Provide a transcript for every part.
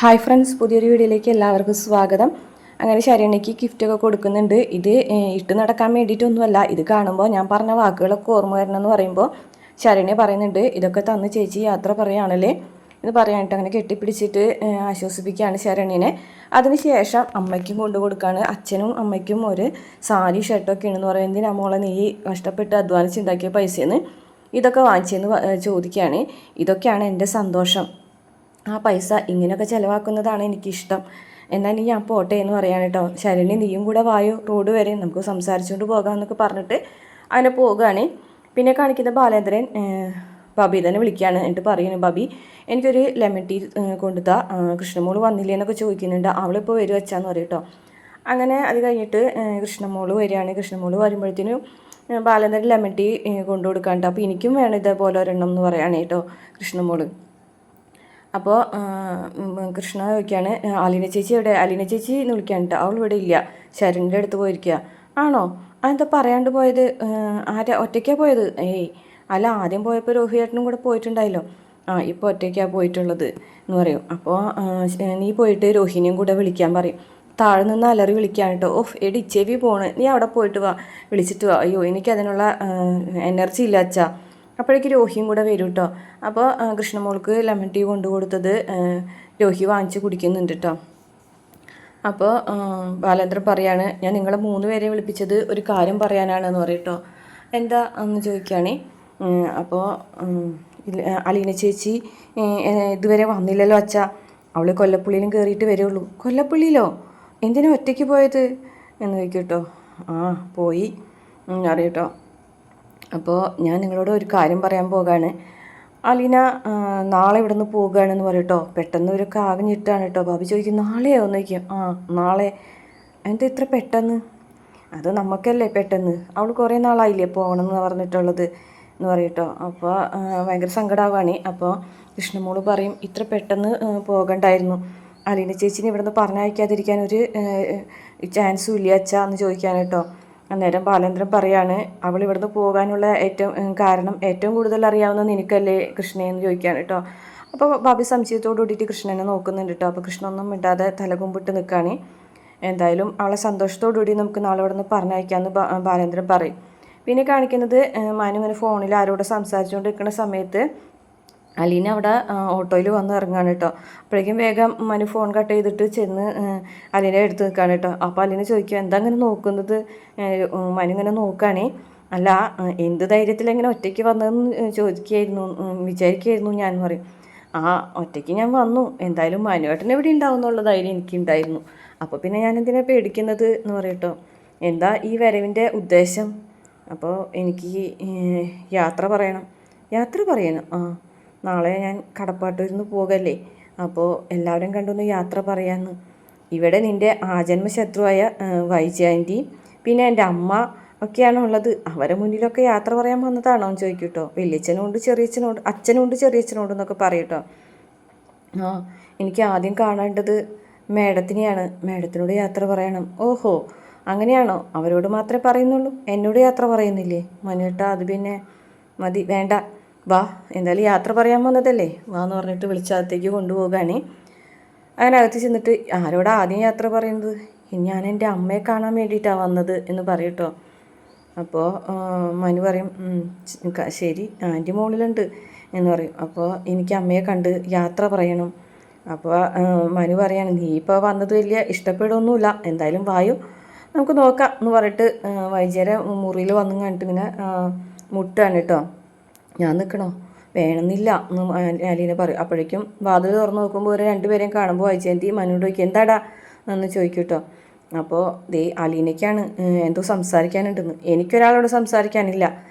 Hi friends, പുതിയൊരു വീഡിയോയിലേക്ക് എല്ലാവർക്കും സ്വാഗതം. അങ്ങനെ ശരണ്യയ്ക്ക് ഗിഫ്റ്റൊക്കെ കൊടുക്കുന്നുണ്ട്. ഇത് ഇട്ട് നടക്കാൻ വേണ്ടിയിട്ടൊന്നുമല്ല. ഇത് കാണുമ്പോൾ ഞാൻ പറഞ്ഞ വാക്കുകളൊക്കെ ഓർമ്മ വരണമെന്ന് പറയുമ്പോൾ ശരണ്യ പറയുന്നുണ്ട്, ഇതൊക്കെ തന്ന് ചേച്ചി യാത്ര പറയുകയാണല്ലേ ഇത് പറയാനായിട്ട് അങ്ങനെ കെട്ടിപ്പിടിച്ചിട്ട് ആശ്വസിപ്പിക്കുകയാണ് ശരണ്യനെ. അതിനുശേഷം അമ്മയ്ക്കും കൊണ്ടു കൊടുക്കുകയാണ്. അച്ഛനും അമ്മയ്ക്കും ഒരു സാരി ഷർട്ടൊക്കെ ഉണ്ടെന്ന് പറയും. എന്തിനാ മോളെ നീ കഷ്ടപ്പെട്ട് അധ്വാനിച്ചുണ്ടാക്കിയ പൈസയെന്ന് ഇതൊക്കെ വാങ്ങിച്ചെന്ന് ചോദിക്കുകയാണ്. ഇതൊക്കെയാണ് എൻ്റെ സന്തോഷം. ആ പൈസ ഇങ്ങനെയൊക്കെ ചിലവാക്കുന്നതാണ് എനിക്കിഷ്ടം. എന്നാൽ നീ ഞാൻ പോട്ടെ എന്ന് പറയാണ് കേട്ടോ. ശരണ്യ നീയും കൂടെ വായോ, റോഡ് വരെ നമുക്ക് സംസാരിച്ചുകൊണ്ട് പോകാമെന്നൊക്കെ പറഞ്ഞിട്ട് അങ്ങനെ പോവുകയാണ്. പിന്നെ കാണിക്കുന്ന ബാലേന്ദ്രൻ ബബി തന്നെ വിളിക്കുകയാണ്. എന്നിട്ട് പറയുന്നു, ബബി എനിക്കൊരു ലെമൺ ടീ കൊണ്ടുതാ, കൃഷ്ണമോള് വന്നില്ലേ എന്നൊക്കെ ചോദിക്കുന്നുണ്ട്. അവളിപ്പോൾ വരും വെച്ചാന്ന് പറയും കേട്ടോ. അങ്ങനെ അത് കഴിഞ്ഞിട്ട് കൃഷ്ണമോള് വരികയാണ്. കൃഷ്ണമോള് വരുമ്പോഴത്തേനും ബാലേന്ദ്രൻ ലെമൺ ടീ കൊണ്ടു കൊടുക്കാണ്ട്. അപ്പോൾ എനിക്കും വേണം ഇതേപോലെ ഒരെണ്ണം എന്ന് പറയുകയാണ് കേട്ടോ കൃഷ്ണമോള്. അപ്പോൾ കൃഷ്ണ ചോദിക്കുകയാണ്, അലീന ചേച്ചി എവിടെ? അലീന ചേച്ചി എന്ന് വിളിക്കാൻ കേട്ടോ. അവൾ ഇവിടെ ഇല്ല, ശരണ്യൻ്റെ അടുത്ത് പോയിരിക്കുക. ആണോ? അതെന്താ പറയാണ്ട് പോയത്? ആരാ ഒറ്റയ്ക്കാണ് പോയത്? ഏയ് അല്ല, ആദ്യം പോയപ്പോൾ രോഹിയേട്ടനും കൂടെ പോയിട്ടുണ്ടായല്ലോ. ഇപ്പോൾ ഒറ്റയ്ക്കാണ് പോയിട്ടുള്ളത് എന്ന് പറയും. അപ്പോൾ നീ പോയിട്ട് രോഹിണിയും കൂടെ വിളിക്കാൻ പറയും. താഴെ നിന്ന് അലറി വിളിക്കാൻ കേട്ടോ. ഓഫ് എടി ചെവി പോണ്, നീ അവിടെ പോയിട്ട് വാ, വിളിച്ചിട്ട് വാ. അയ്യോ എനിക്കതിനുള്ള എനർജി ഇല്ല അച്ഛാ. അപ്പോഴേക്ക് രോഹിയും കൂടെ വരും കേട്ടോ. അപ്പോൾ കൃഷ്ണമോൾക്ക് ലെമൺ ടീ കൊണ്ടു കൊടുത്തത് രോഹി വാങ്ങിച്ച് കുടിക്കുന്നുണ്ട് കേട്ടോ. അപ്പോൾ ബാലേന്ദ്രൻ പറയാണ്, ഞാൻ നിങ്ങളെ 3 പേരെ വിളിപ്പിച്ചത് ഒരു കാര്യം പറയാനാണെന്ന് പറയും കേട്ടോ. എന്താ എന്ന് ചോദിക്കുകയാണ്. അപ്പോൾ അലീന ചേച്ചി ഇതുവരെ വന്നില്ലല്ലോ അച്ഛാ. അവൾ കൊല്ലപ്പള്ളിയിലും കയറിയിട്ട് വരുള്ളൂ. കൊല്ലപ്പള്ളിയിലോ? എന്തിനാ ഒറ്റയ്ക്ക് പോയത് എന്ന് ചോദിക്കും കേട്ടോ. പോയി അറിയട്ടോ. അപ്പോൾ ഞാൻ നിങ്ങളോട് ഒരു കാര്യം പറയാൻ പോകാണ്. അലീന നാളെ ഇവിടെ നിന്ന് പോകുകയാണെന്ന് പറയട്ടോ. പെട്ടെന്ന് ഒരു കാകഞ്ഞിട്ടാണ് കേട്ടോ. ബാബി ചോദിക്കും, നാളെയോ എന്ന് ചോദിക്കും. നാളെ. എന്താ ഇത്ര പെട്ടെന്ന്? അത് നമുക്കല്ലേ പെട്ടെന്ന്, അവൾ കുറേ നാളായില്ലേ പോകണമെന്ന് പറഞ്ഞിട്ടുള്ളത് എന്ന് പറയട്ടോ. അപ്പോൾ ഭയങ്കര സങ്കടമാവാണ്. അപ്പോൾ കൃഷ്ണമോള് പറയും, ഇത്ര പെട്ടെന്ന് പോകണ്ടായിരുന്നു. അലീന ചേച്ചിനെ ഇവിടെ നിന്ന് പറഞ്ഞയക്കാതിരിക്കാൻ ഒരു ചാൻസും ഇല്ല അച്ഛാ എന്ന് ചോദിക്കാൻ കേട്ടോ. അന്നേരം ബാലേന്ദ്രൻ പറയാണ്, അവൾ ഇവിടുന്ന് പോകാനുള്ള കാരണം ഏറ്റവും കൂടുതൽ അറിയാവുന്ന നിനക്കല്ലേ കൃഷ്ണയെന്ന് ചോദിക്കുകയാണ് കേട്ടോ. അപ്പോൾ ബാബി സംശയത്തോടു കൂടിയിട്ട് കൃഷ്ണനെ നോക്കുന്നുണ്ട് കേട്ടോ. അപ്പോൾ കൃഷ്ണ ഒന്നും മിണ്ടാതെ തലകുമ്പിട്ട് നിൽക്കുകയാണ്. എന്തായാലും അവളെ സന്തോഷത്തോടു കൂടി നമുക്ക് നാളെ ഇവിടെ നിന്ന് പറഞ്ഞയക്കാമെന്ന് ബാലേന്ദ്രൻ പറയും. പിന്നെ കാണിക്കുന്നത് മനു ഇങ്ങനെ ഫോണിൽ ആരോട് സംസാരിച്ചുകൊണ്ട് നിൽക്കുന്ന സമയത്ത് അലീന അവിടെ ഓട്ടോയിൽ വന്ന് ഇറങ്ങുകയാണ് കേട്ടോ. അപ്പോഴേക്കും വേഗം മനു ഫോൺ കട്ട് ചെയ്തിട്ട് ചെന്ന് അലീനെ എടുത്ത് നിൽക്കുകയാണ് കേട്ടോ. അപ്പോൾ അലീന ചോദിക്കുക, എന്താ അങ്ങനെ നോക്കുന്നത്? മനു ഇങ്ങനെ നോക്കുകയാണേ. അല്ല, എന്ത് ധൈര്യത്തിൽ എങ്ങനെ ഒറ്റയ്ക്ക് വന്നതെന്ന് വിചാരിക്കുകയായിരുന്നു ഞാൻ എന്ന് പറയും. ഒറ്റയ്ക്ക് ഞാൻ വന്നു, എന്തായാലും മനുവേട്ടൻ എവിടെ ഉണ്ടാവും എന്നുള്ള ധൈര്യം എനിക്കുണ്ടായിരുന്നു. അപ്പോൾ പിന്നെ ഞാൻ എന്തിനാ പേടിക്കുന്നത് എന്ന് പറയും കേട്ടോ. എന്താ ഈ വരവിൻ്റെ ഉദ്ദേശം? അപ്പോൾ എനിക്ക് യാത്ര പറയണം. യാത്ര പറയണം? നാളെ ഞാൻ കടപ്പാട്ടൂരിന്ന് പോകല്ലേ, അപ്പോൾ എല്ലാവരും കണ്ടൊന്ന് യാത്ര പറയാമെന്ന്. ഇവിടെ നിൻ്റെ ആജന്മ ശത്രുവായ വൈജയന്തിയും പിന്നെ എൻ്റെ അമ്മ ഒക്കെയാണ് ഉള്ളത്. അവരെ മുന്നിലൊക്കെ യാത്ര പറയാൻ വന്നതാണോ എന്ന് ചോദിക്കും കേട്ടോ. വലിയച്ഛനുണ്ട്, ചെറിയച്ഛനുണ്ട്, അച്ഛനുണ്ട്, ചെറിയച്ഛനുണ്ട് എന്നൊക്കെ പറയും കേട്ടോ. എനിക്ക് ആദ്യം കാണേണ്ടത് മേഡത്തിനെയാണ്. മേഡത്തിനോട് യാത്ര പറയണം. ഓഹോ, അങ്ങനെയാണോ? അവരോട് മാത്രമേ പറയുന്നുള്ളൂ, എന്നോട് യാത്ര പറയുന്നില്ലേ? മനുവേട്ടാ, അത് പിന്നെ മതി, വേണ്ട, വാ, എന്തായാലും യാത്ര പറയാൻ വന്നതല്ലേ, വാ എന്ന് പറഞ്ഞിട്ട് വിളിച്ചകത്തേക്ക് കൊണ്ടുപോകാനേ. അങ്ങനെ അകത്ത് ചെന്നിട്ട്, ആരോടാ ആദ്യം യാത്ര പറയുന്നത്? ഞാൻ എൻ്റെ അമ്മയെ കാണാൻ വേണ്ടിയിട്ടാണ് വന്നത് എന്ന് പറയട്ടോ. അപ്പോൾ മനു പറയും, ശരി, ആൻറ്റി മോളിലുണ്ട് എന്ന് പറയും. അപ്പോൾ എനിക്ക് അമ്മയെ കണ്ട് യാത്ര പറയണം. അപ്പോൾ മനു പറയാണ്, നീ ഇപ്പോൾ വന്നത് വലിയ ഇഷ്ടപ്പെടുമൊന്നുമില്ല, എന്തായാലും വായു, നമുക്ക് നോക്കാം എന്ന് പറഞ്ഞിട്ട് വൈദ്യരെ മുറിയിൽ വന്നും കണ്ടിട്ട് ഇങ്ങനെ മുട്ടാണ് കേട്ടോ. ഞാൻ നിൽക്കണോ? വേണമെന്നില്ല എന്ന് അലീന പറയും. അപ്പോഴേക്കും വാതിൽ തുറന്ന് നോക്കുമ്പോൾ ഒരു 2 പേരെയും കാണുമ്പോൾ വൈജയന്തി മനുവിനോട് ചോദിക്കും, എന്താടാ എന്ന് ചോദിക്കും കേട്ടോ. അപ്പോൾ അലീനയ്ക്കാണ് എന്തോ സംസാരിക്കാനുണ്ടെന്ന്. എനിക്കൊരാളോട് സംസാരിക്കാനില്ല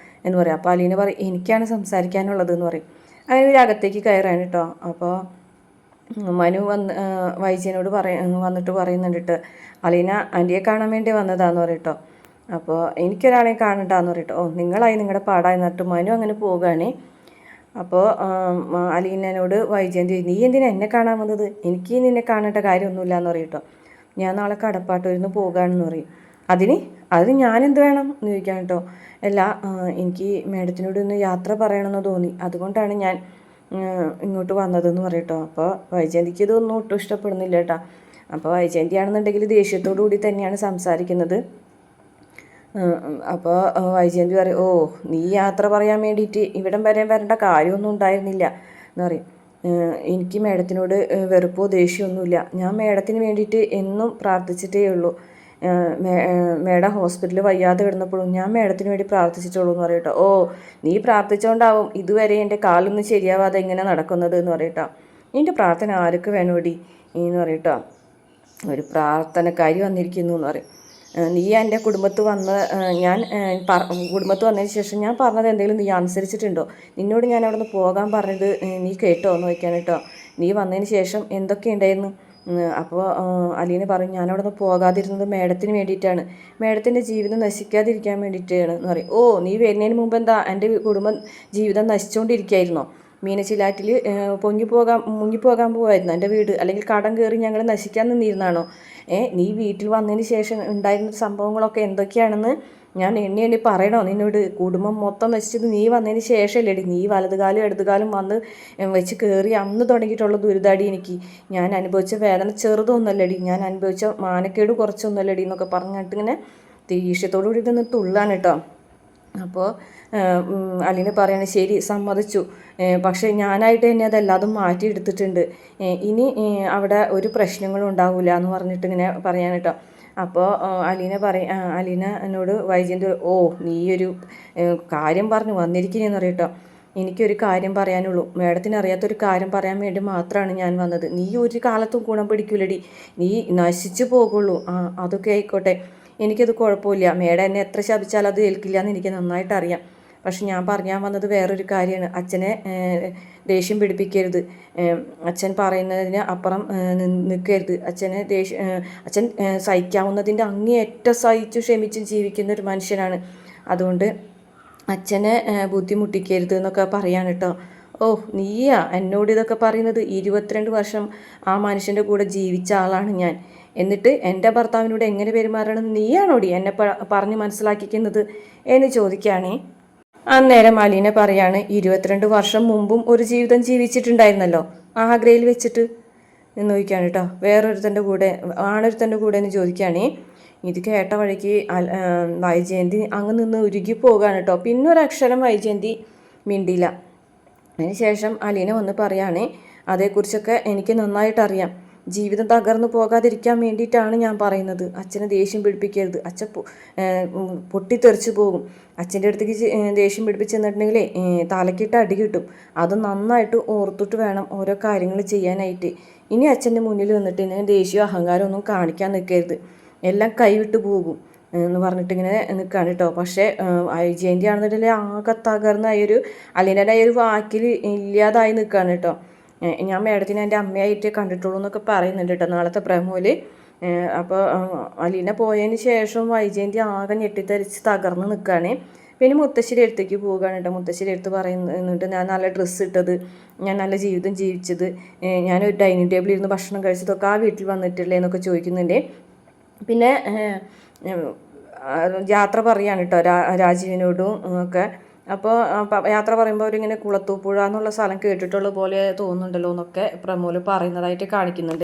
എന്ന് പറയും. അപ്പോൾ അലീന പറയും, എനിക്കാണ് സംസാരിക്കാനുള്ളത് എന്ന് പറയും. അങ്ങനെ ഒരു അകത്തേക്ക് കയറാണ് കേട്ടോ. അപ്പോൾ മനു വൈജയനോട് വന്നിട്ട് പറയുന്നുണ്ടിട്ട്, അലീന ആൻറ്റിയെ കാണാൻ വേണ്ടി വന്നതാന്ന് പറയട്ടോ. അപ്പോൾ എനിക്കൊരാളെ കാണണ്ടാന്ന് പറയട്ടോ. നിങ്ങളായി നിങ്ങളുടെ പാടായി എന്നിട്ട് മനു അങ്ങനെ പോവുകയാണേ. അപ്പോൾ അലീനോട് വൈജയന്തി, നീ എന്തിനാ എന്നെ കാണാൻ വന്നത്? എനിക്ക് നിന്നെ കാണേണ്ട കാര്യമൊന്നുമില്ല എന്ന് പറയട്ടോ. ഞാൻ നാളെ കടപ്പാട്ടൂരിന്ന് പോകുകയാണെന്ന് പറയും. അതിന് ഞാനെന്ത് വേണം എന്ന് ചോദിക്കാൻ കേട്ടോ. അല്ല, എനിക്ക് മേഡത്തിനോട് ഒന്ന് യാത്ര പറയണമെന്ന് തോന്നി, അതുകൊണ്ടാണ് ഞാൻ ഇങ്ങോട്ട് വന്നതെന്ന് പറയട്ടോ. അപ്പോൾ വൈജയന്തിക്ക് ഇതൊന്നും ഒട്ടും ഇഷ്ടപ്പെടുന്നില്ല കേട്ടോ. അപ്പോൾ വൈജയന്തിയാണെന്നുണ്ടെങ്കിൽ ദേഷ്യത്തോടു കൂടി തന്നെയാണ് സംസാരിക്കുന്നത്. അപ്പോൾ വൈജയന്തി പറയും, ഓ നീ യാത്ര പറയാൻ വേണ്ടിയിട്ട് ഇവിടം വരെ വരേണ്ട കാര്യമൊന്നും ഉണ്ടായിരുന്നില്ല എന്ന് പറയും. എനിക്ക് മേഡത്തിനോട് വെറുപ്പോ ദേഷ്യമൊന്നുമില്ല. ഞാൻ മേഡത്തിന് വേണ്ടിയിട്ട് എന്നും പ്രാർത്ഥിച്ചിട്ടേ ഉള്ളൂ. മേഡം ഹോസ്പിറ്റലിൽ വയ്യാതെ കിടന്നപ്പോഴും ഞാൻ മേഡത്തിന് വേണ്ടി പ്രാർത്ഥിച്ചിട്ടുള്ളൂ എന്ന് പറയട്ടോ. ഓ നീ പ്രാർത്ഥിച്ചുകൊണ്ടാവും ഇതുവരെ എൻ്റെ കാലൊന്നും ശരിയാവാതെ ഇങ്ങനെ നടക്കുന്നത് എന്ന് പറയട്ടോ. നിൻ്റെ പ്രാർത്ഥന ആർക്ക് വേണോടി എന്ന് പറയട്ടോ. ഒരു പ്രാർത്ഥനക്കാരി വന്നിരിക്കുന്നു എന്ന് പറയും. നീ എൻ്റെ കുടുംബത്ത് വന്ന് ഞാൻ കുടുംബത്ത് വന്നതിന് ശേഷം ഞാൻ പറഞ്ഞത് എന്തെങ്കിലും നീ അനുസരിച്ചിട്ടുണ്ടോ? നിന്നോട് ഞാൻ അവിടെ നിന്ന് പോകാൻ പറഞ്ഞത് നീ കേട്ടോ എന്ന് ചോദിക്കാൻ കേട്ടോ. നീ വന്നതിന് ശേഷം എന്തൊക്കെ ഉണ്ടായിരുന്നു? അപ്പോൾ അലീന പറയും, ഞാനവിടെ നിന്ന് പോകാതിരുന്നത് മേഡത്തിന് വേണ്ടിയിട്ടാണ്, മേഡത്തിൻ്റെ ജീവിതം നശിക്കാതിരിക്കാൻ വേണ്ടിയിട്ടാണ് എന്ന് പറയും. ഓ നീ വരുന്നതിന് മുമ്പ് എന്താ എൻ്റെ കുടുംബം ജീവിതം നശിച്ചുകൊണ്ടിരിക്കുകയായിരുന്നോ? മീനച്ചിലാറ്റിൽ മുങ്ങിപ്പോകാൻ പോവായിരുന്നു എൻ്റെ വീട്, അല്ലെങ്കിൽ കടം കയറി ഞങ്ങൾ നശിക്കാൻ നിന്നിരുന്നാണോ? നീ വീട്ടിൽ വന്നതിന് ശേഷം ഉണ്ടായിരുന്ന സംഭവങ്ങളൊക്കെ എന്തൊക്കെയാണെന്ന് ഞാൻ എണ്ണി പറയണോ നിന്നോട്? കുടുംബം മൊത്തം നശിച്ചത് നീ വന്നതിന് ശേഷമല്ലേടി. നീ വലതുകാലും ഇടതുകാലും വന്ന് വെച്ച് കയറി അന്ന് തുടങ്ങിയിട്ടുള്ള ദുരിതാടി എനിക്ക്. ഞാൻ അനുഭവിച്ച വേദന ചെറുതൊന്നുമല്ലടി, ഞാൻ അനുഭവിച്ച മാനക്കേട് കുറച്ചൊന്നുമല്ലടി എന്നൊക്കെ പറഞ്ഞിട്ട് ഇങ്ങനെ ദേഷ്യത്തോടു കൂടി ഇതൊന്ന് തുള്ളാണ് കേട്ടോ. അപ്പോൾ അലീന പറയണ ശരി സമ്മതിച്ചു, പക്ഷേ ഞാനായിട്ട് തന്നെ അതെല്ലാതും മാറ്റിയെടുത്തിട്ടുണ്ട്, ഇനി അവിടെ ഒരു പ്രശ്നങ്ങളും ഉണ്ടാവില്ല എന്ന് പറഞ്ഞിട്ട് ഇങ്ങനെ പറയാൻ കേട്ടോ. അപ്പോൾ അലീന എന്നോട് വൈജയന്തി, ഓ നീ ഒരു കാര്യം പറഞ്ഞു വന്നിരിക്കുന്നതെന്ന് പറയട്ടോ. എനിക്കൊരു കാര്യം പറയാനുള്ളൂ, മേഡത്തിന് അറിയാത്തൊരു കാര്യം പറയാൻ വേണ്ടി മാത്രമാണ് ഞാൻ വന്നത്. നീ ഒരു കാലത്തും ഗുണം പിടിക്കൂലടി, നീ നശിച്ചു പോകുള്ളൂ. അതൊക്കെ ആയിക്കോട്ടെ, എനിക്കത് കുഴപ്പമില്ല, മേഡം എന്നെ എത്ര ശപിച്ചാലും അത് ഏൽക്കില്ല എന്ന് എനിക്ക് നന്നായിട്ട് അറിയാം. പക്ഷെ ഞാൻ പറയാൻ വന്നത് വേറൊരു കാര്യമാണ്. അച്ഛനെ ദേഷ്യം പിടിപ്പിക്കരുത്, അച്ഛൻ പറയുന്നതിന് അപ്പുറം നിൽക്കരുത്. അച്ഛൻ സഹിക്കാവുന്നതിൻ്റെ അങ്ങേയറ്റം സഹിച്ചു ക്ഷമിച്ചും ജീവിക്കുന്ന ഒരു മനുഷ്യനാണ്. അതുകൊണ്ട് അച്ഛനെ ബുദ്ധിമുട്ടിക്കരുത് എന്നൊക്കെ പറയാൻ കേട്ടോ. ഓ നീയാ എന്നോട് ഇതൊക്കെ പറയുന്നത്? 22 വർഷം ആ മനുഷ്യൻ്റെ കൂടെ ജീവിച്ച ആളാണ് ഞാൻ. എന്നിട്ട് എൻ്റെ ഭർത്താവിനോട് എങ്ങനെ പെരുമാറണം നീയാണോടി എന്നെ പറഞ്ഞ് മനസ്സിലാക്കിക്കുന്നത് എന്ന് ചോദിക്കുകയാണേ. അന്നേരം അലീന പറയാണ്, 22 വർഷം മുമ്പും ഒരു ജീവിതം ജീവിച്ചിട്ടുണ്ടായിരുന്നല്ലോ ആഗ്രയിൽ വെച്ചിട്ട് എന്ന് ചോദിക്കുകയാണ് കേട്ടോ. വേറൊരുത്തൻ്റെ കൂടെ ആണൊരുത്തൻ്റെ കൂടെ എന്ന് ചോദിക്കുകയാണേ. ഇത് കേട്ട വഴിക്ക് വൈജയന്തി അങ്ങ് നിന്ന് ഉരുകി പോകാണ് കേട്ടോ. പിന്നെ ഒരക്ഷരം വൈജയന്തി മിണ്ടിയില്ല. അതിന് ശേഷം അലീന വന്ന് പറയുകയാണേ, അതേക്കുറിച്ചൊക്കെ എനിക്ക് നന്നായിട്ടറിയാം, ജീവിതം തകർന്നു പോകാതിരിക്കാൻ വേണ്ടിയിട്ടാണ് ഞാൻ പറയുന്നത്. അച്ഛനെ ദേഷ്യം പിടിപ്പിക്കരുത്, അച്ഛൻ പൊട്ടിത്തെറിച്ച് പോകും. അച്ഛൻ്റെ അടുത്തേക്ക് ദേഷ്യം പിടിപ്പിച്ചെന്നിട്ടുണ്ടെങ്കിലേ തലക്കിട്ട് അടി കിട്ടും. അത് നന്നായിട്ട് ഓർത്തിട്ട് വേണം ഓരോ കാര്യങ്ങൾ ചെയ്യാനായിട്ട്. ഇനി അച്ഛൻ്റെ മുന്നിൽ വന്നിട്ട് ഇങ്ങനെ ദേഷ്യവും അഹങ്കാരം ഒന്നും കാണിക്കാൻ നിൽക്കരുത്, എല്ലാം കൈവിട്ട് പോകും എന്ന് പറഞ്ഞിട്ട് ഇങ്ങനെ നിൽക്കുകയാണ് കേട്ടോ. പക്ഷേ ജയന്തി ആണെന്നുണ്ടെങ്കിൽ ആകെ തകർന്ന അലീനയുടെ ഒരു വാക്കിൽ ഇല്ലാതായി നിൽക്കുകയാണ് കേട്ടോ. ഞാൻ മേഡത്തിനെ എൻ്റെ അമ്മയായിട്ട് കണ്ടിട്ടുള്ളൂ എന്നൊക്കെ പറയുന്നുണ്ട് കേട്ടോ നാളത്തെ പ്രമോല്. അപ്പോൾ അലീന പോയതിന് ശേഷം വൈജയന്തി ആകെ ഞെട്ടിത്തരിച്ച് തകർന്ന് നിൽക്കുകയാണ്. പിന്നെ മുത്തശ്ശിയുടെ അടുത്തേക്ക് പോവുകയാണ് കേട്ടോ. മുത്തശ്ശിയുടെ അടുത്ത് പറയുന്നുണ്ട്, ഞാൻ നല്ല ഡ്രസ്സ് ഇട്ടത്, ഞാൻ നല്ല ജീവിതം ജീവിച്ചത്, ഞാനൊരു ഡൈനിങ് ടേബിളിൽ ഇരുന്ന് ഭക്ഷണം കഴിച്ചതൊക്കെ ആ വീട്ടിൽ വന്നിട്ടില്ലേ എന്നൊക്കെ ചോദിക്കുന്നുണ്ട്. പിന്നെ യാത്ര പറയാണ് കേട്ടോ രാജീവിനോടും ഒക്കെ. അപ്പോൾ യാത്ര പറയുമ്പോൾ അവരിങ്ങനെ കുളത്തൂപ്പുഴ എന്നുള്ള സ്ഥലം കേട്ടിട്ടുള്ള പോലെ തോന്നുന്നുണ്ടല്ലോ എന്നൊക്കെ പ്രമോല് പറയുന്നതായിട്ട് കാണിക്കുന്നുണ്ട്.